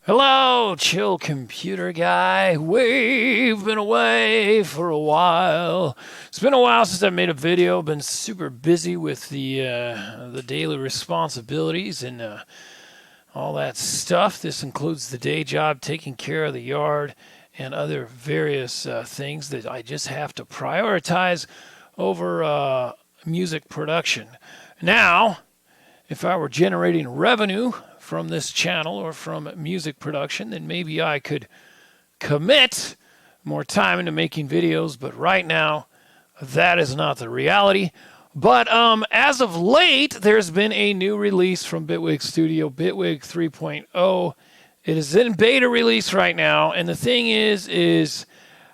Hello, chill computer guy. We've been away for a while. It's been a while since I made a video. Been super busy with the daily responsibilities and all that stuff. This includes the day job, taking care of the yard, and other various things that I just have to prioritize over music production. Now, if I were generating revenue from this channel or from music production, then maybe I could commit more time into making videos. But right now, that is not the reality. But as of late, there's been a new release from Bitwig Studio, Bitwig 3.0. It is in beta release right now. And the thing is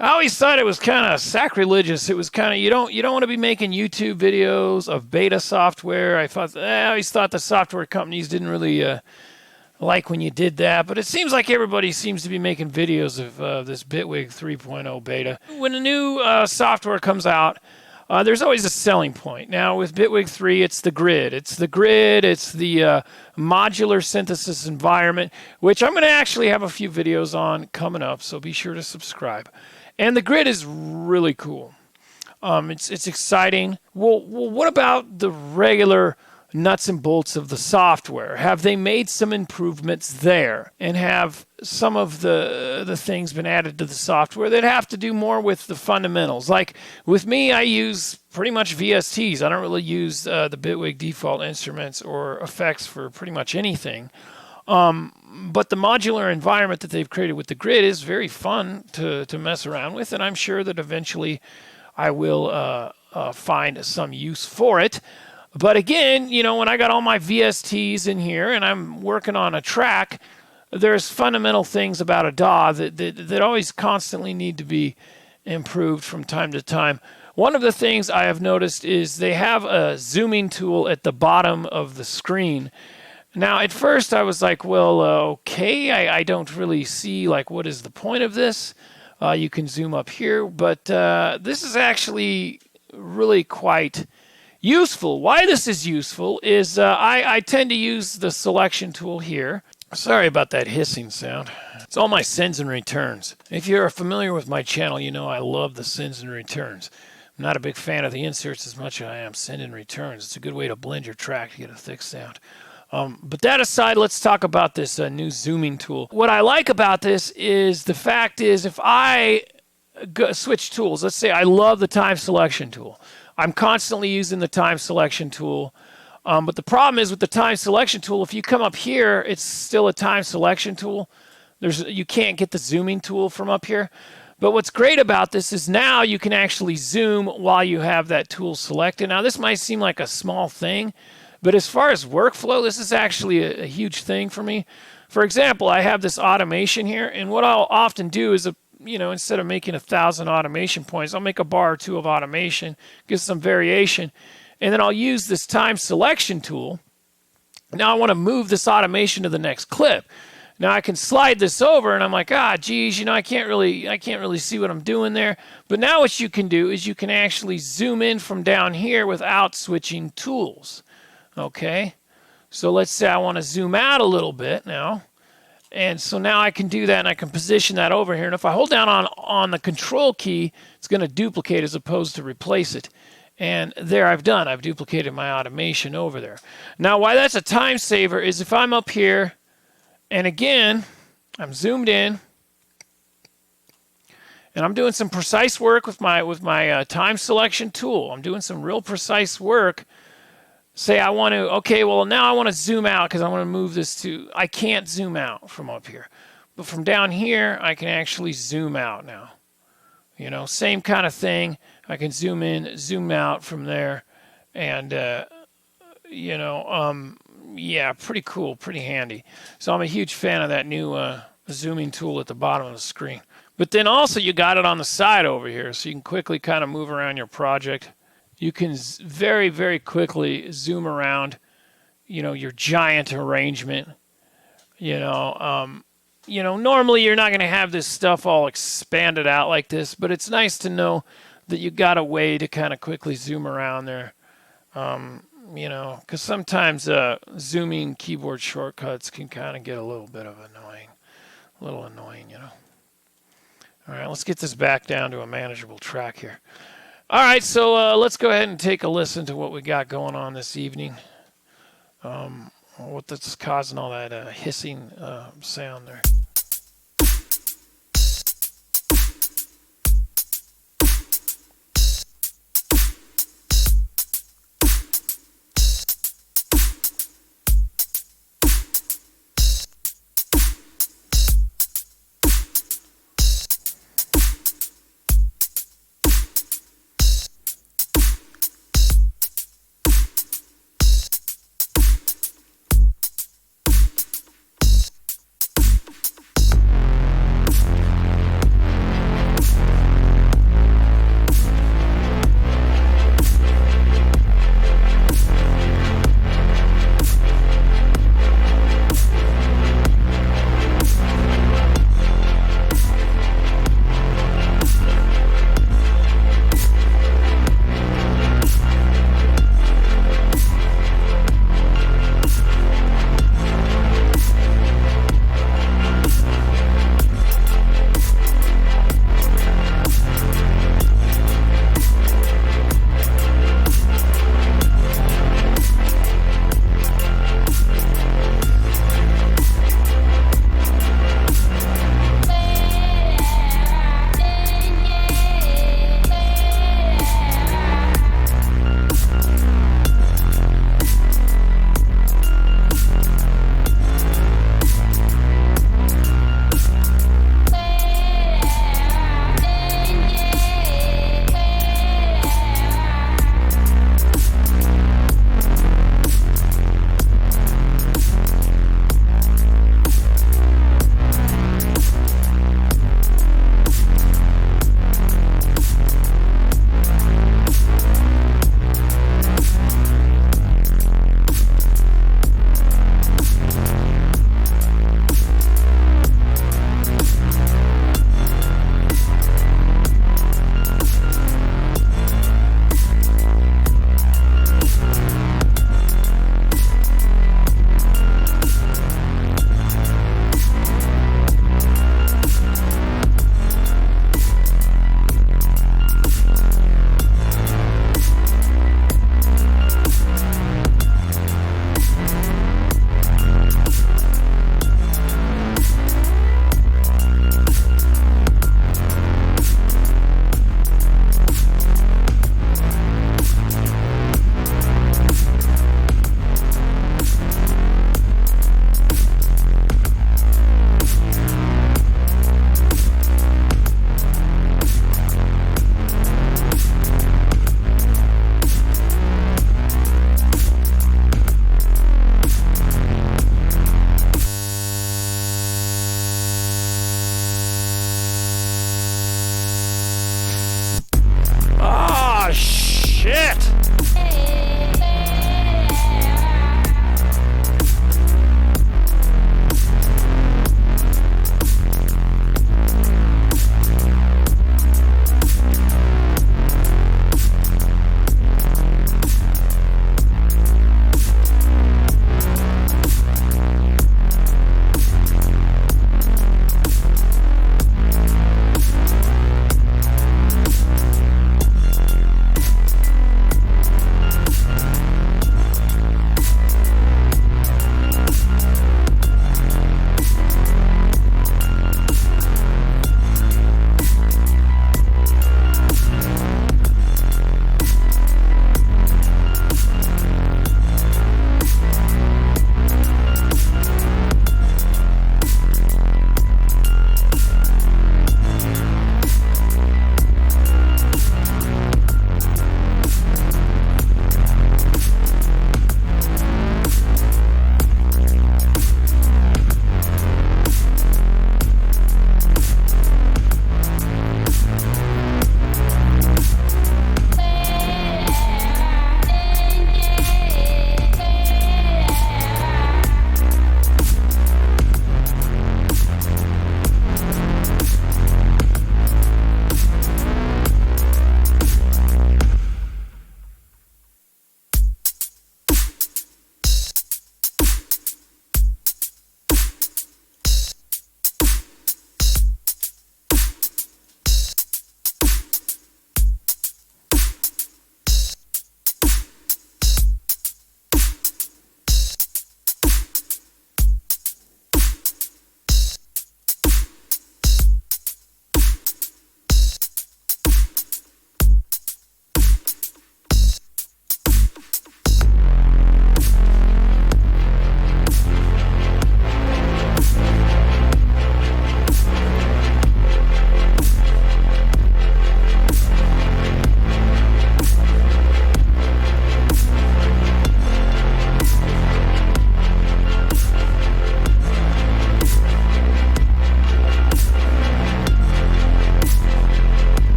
I always thought it was kind of sacrilegious. It was kind of, you don't want to be making YouTube videos of beta software. I always thought the software companies didn't really like when you did that. But it seems like everybody seems to be making videos of this Bitwig 3.0 beta. When a new software comes out, there's always a selling point. Now with Bitwig 3, it's the grid. It's the modular synthesis environment, which I'm going to actually have a few videos on coming up, so be sure to subscribe. And the grid is really cool. It's exciting. Well, what about the regular nuts and bolts of the software? Have they made some improvements there? And have some of the things been added to the software that have to do more with the fundamentals? Like with me, I use pretty much VSTs. I don't really use the Bitwig default instruments or effects for pretty much anything. But the modular environment that they've created with the grid is very fun to mess around with, and I'm sure that eventually I will find some use for it. But again, when I got all my VSTs in here and I'm working on a track, there's fundamental things about a DAW that always constantly need to be improved from time to time. One of the things I have noticed is they have a zooming tool at the bottom of the screen. Now, at first I was like, well, okay, I don't really see, like, what is the point of this? You can zoom up here, but this is actually really quite useful. Why this is useful is I tend to use the selection tool here. Sorry about that hissing sound. It's all my sends and returns. If you're familiar with my channel, you know I love the sends and returns. I'm not a big fan of the inserts as much as I am send and returns. It's a good way to blend your track to get a thick sound. But that aside, let's talk about this new zooming tool. What I like about this is the fact is if I switch tools, let's say I love the time selection tool. I'm constantly using the time selection tool. But the problem is with the time selection tool, if you come up here, it's still a time selection tool. You can't get the zooming tool from up here. But what's great about this is now you can actually zoom while you have that tool selected. Now this might seem like a small thing, but as far as workflow, this is actually a huge thing for me. For example, I have this automation here, and what I'll often do is, instead of making 1,000 automation points, I'll make a bar or two of automation, get some variation, and then I'll use this time selection tool. Now I want to move this automation to the next clip. Now I can slide this over, and I'm like, geez, I can't really see what I'm doing there. But now what you can do is you can actually zoom in from down here without switching tools. Okay, so let's say I want to zoom out a little bit now. And so now I can do that, and I can position that over here. And if I hold down on the control key, it's going to duplicate as opposed to replace it. And there I've duplicated my automation over there. Now why that's a time saver is if I'm up here, and again, I'm zoomed in, and I'm doing some precise work with my time selection tool. I'm doing some real precise work. Say I want to, okay, well now I want to zoom out because I want to move this to, I can't zoom out from up here. But from down here, I can actually zoom out now. Same kind of thing. I can zoom in, zoom out from there. And, yeah, pretty cool, pretty handy. So I'm a huge fan of that new zooming tool at the bottom of the screen. But then also you got it on the side over here, so you can quickly kind of move around your project. You can very, very quickly zoom around, your giant arrangement. Normally you're not going to have this stuff all expanded out like this, but it's nice to know that you got a way to kind of quickly zoom around there. Because sometimes zooming keyboard shortcuts can kind of get a little bit of annoying. A little annoying, you know. All right, let's get this back down to a manageable track here. All right, so let's go ahead and take a listen to what we got going on this evening. What's causing all that hissing sound there?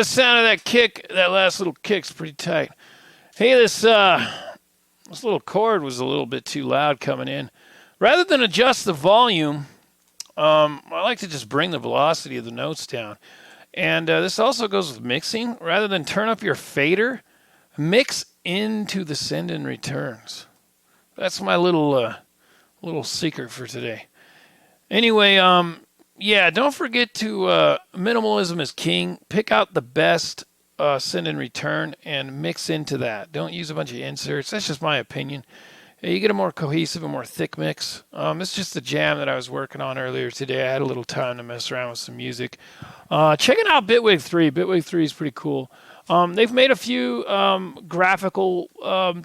the sound of that kick. That last little kick's pretty tight. Hey, this little chord was a little bit too loud coming in. Rather than adjust the volume, I like to just bring the velocity of the notes down. And this also goes with mixing. Rather than turn up your fader, mix into the send and returns. That's my little secret for today. Anyway, yeah, don't forget to minimalism is king. Pick out the best send and return and mix into that. Don't use a bunch of inserts. That's just my opinion. You get a more cohesive and more thick mix. It's just the jam that I was working on earlier today. I had a little time to mess around with some music. Checking out Bitwig 3. Bitwig 3 is pretty cool. They've made a few graphical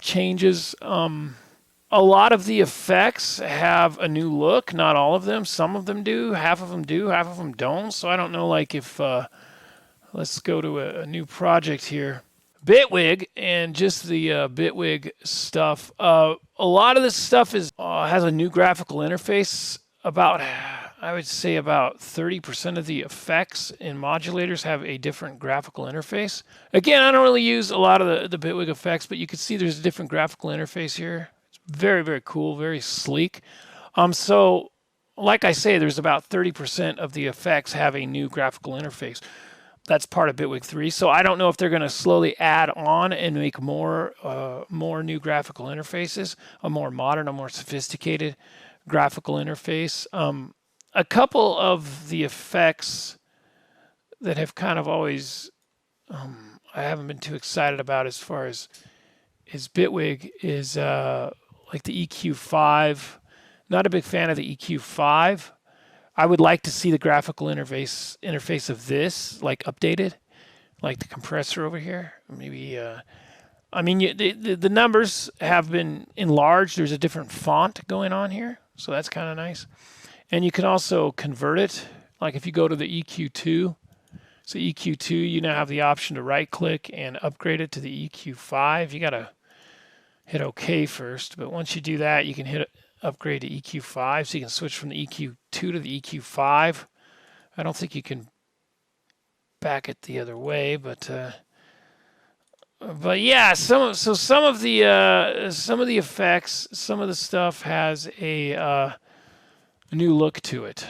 changes. A lot of the effects have a new look. Not all of them. Some of them do. Half of them do. Half of them don't. So I don't know, like, if... let's go to a new project here. Bitwig and just the Bitwig stuff. A lot of this stuff has a new graphical interface. I would say about 30% of the effects and modulators have a different graphical interface. Again, I don't really use a lot of the Bitwig effects, but you can see there's a different graphical interface here. It's very, very cool, very sleek. So, like I say, there's about 30% of the effects have a new graphical interface. That's part of Bitwig 3. So I don't know if they're going to slowly add on and make more new graphical interfaces, a more modern, a more sophisticated graphical interface. A couple of the effects that have kind of always I haven't been too excited about as far as Bitwig is like the EQ5. Not a big fan of the EQ5. I would like to see the graphical interface of this like updated, like the compressor over here. Maybe I mean the numbers have been enlarged. There's a different font going on here, so that's kind of nice. And you can also convert it. Like if you go to the EQ2, so EQ2, you now have the option to right click and upgrade it to the EQ5. You gotta hit OK first, but once you do that, you can hit upgrade to EQ5, so you can switch from the EQ2 to the EQ5. I don't think you can back it the other way, but yeah, some of the effects, some of the stuff has a new look to it.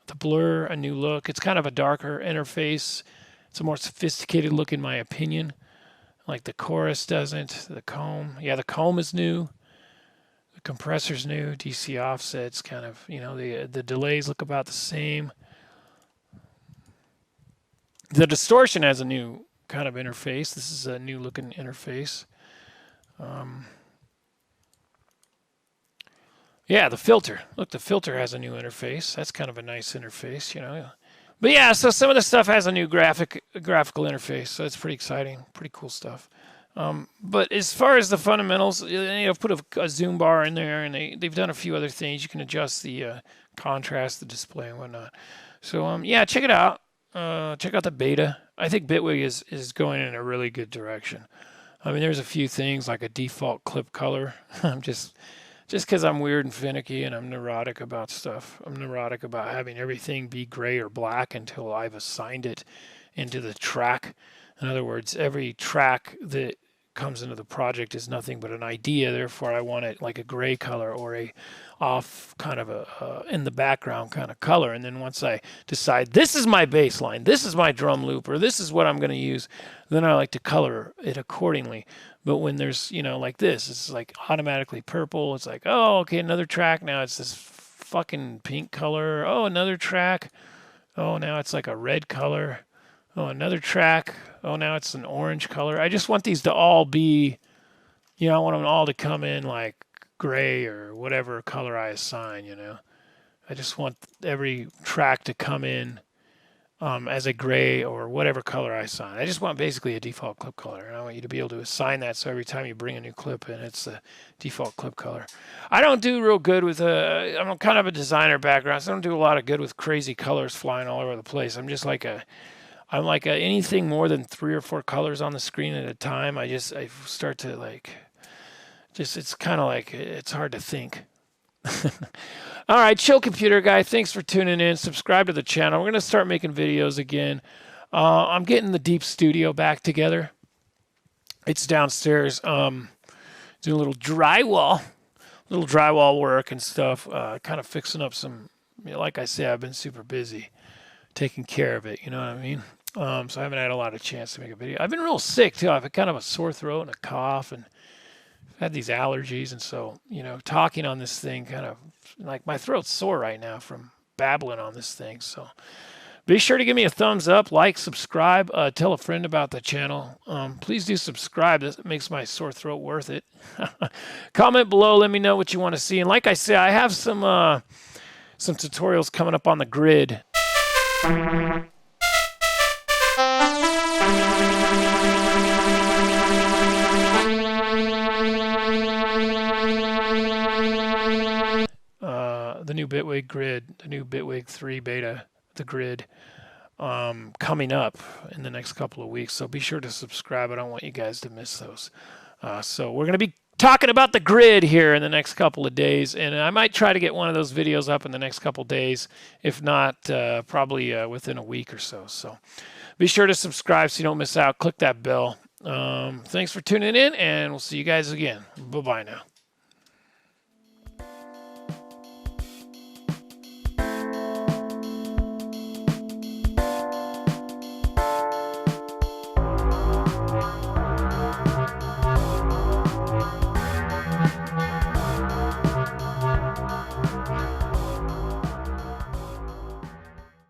The blur, a new look. It's kind of a darker interface. It's a more sophisticated look, in my opinion. Like the chorus doesn't. The comb, yeah, the comb is new. The compressor's new. DC offsets, kind of, you know, the delays look about the same. The distortion has a new kind of interface. This is a new looking interface. Yeah, the filter. Look, the filter has a new interface. That's kind of a nice interface, you know. But yeah, so some of the stuff has a new graphical interface, so it's pretty exciting, pretty cool stuff. But as far as the fundamentals, you know, put a zoom bar in there, and they've done a few other things. You can adjust the contrast, the display, and whatnot. So yeah, check it out. Check out the beta. I think Bitwig is going in a really good direction. I mean, there's a few things like a default clip color. I'm just because I'm weird and finicky and I'm neurotic about stuff. I'm neurotic about having everything be gray or black until I've assigned it into the track. In other words, every track that comes into the project is nothing but an idea. Therefore, I want it like a gray color or a off kind of a in the background kind of color. And then once I decide this is my bass line, this is my drum loop, or this is what I'm going to use, then I like to color it accordingly. But when there's, you know, like this, it's like automatically purple. It's like, oh, okay, another track. Now it's this fucking pink color. Oh, another track. Oh, now it's like a red color. Oh, another track. Oh, now it's an orange color. I just want these to all be, you know, I want them all to come in like gray or whatever color I assign, you know. I just want every track to come in as a gray or whatever color I assign. I just want basically a default clip color, and I want you to be able to assign that so every time you bring a new clip in, it's the default clip color. I don't do real good with I'm kind of a designer background, so I don't do a lot of good with crazy colors flying all over the place. I'm just like I'm like anything more than 3 or 4 colors on the screen at a time. I start to like, it's kind of like, it's hard to think. All right, Chill Computer Guy, thanks for tuning in. Subscribe to the channel. We're going to start making videos again. I'm getting the Deep Studio back together. It's downstairs. Doing a little drywall work and stuff. Kind of fixing up some. Like I said, I've been super busy taking care of it. You know what I mean? So I haven't had a lot of chance to make a video. I've been real sick too. I've had kind of a sore throat and a cough, and I've had these allergies, and so talking on this thing kind of like my throat's sore right now from babbling on this thing. So be sure to give me a thumbs up, like, subscribe, tell a friend about the channel. Please do subscribe. That makes my sore throat worth it. Comment below. Let me know what you want to see. And like I said, I have some tutorials coming up on the grid. The new Bitwig grid, the new Bitwig 3 beta, the grid, coming up in the next couple of weeks. So be sure to subscribe. I don't want you guys to miss those. So we're going to be talking about the grid here in the next couple of days, and I might try to get one of those videos up in the next couple of days. If not, probably within a week or so. So be sure to subscribe so you don't miss out. Click that bell. Thanks for tuning in, and we'll see you guys again. Bye-bye now.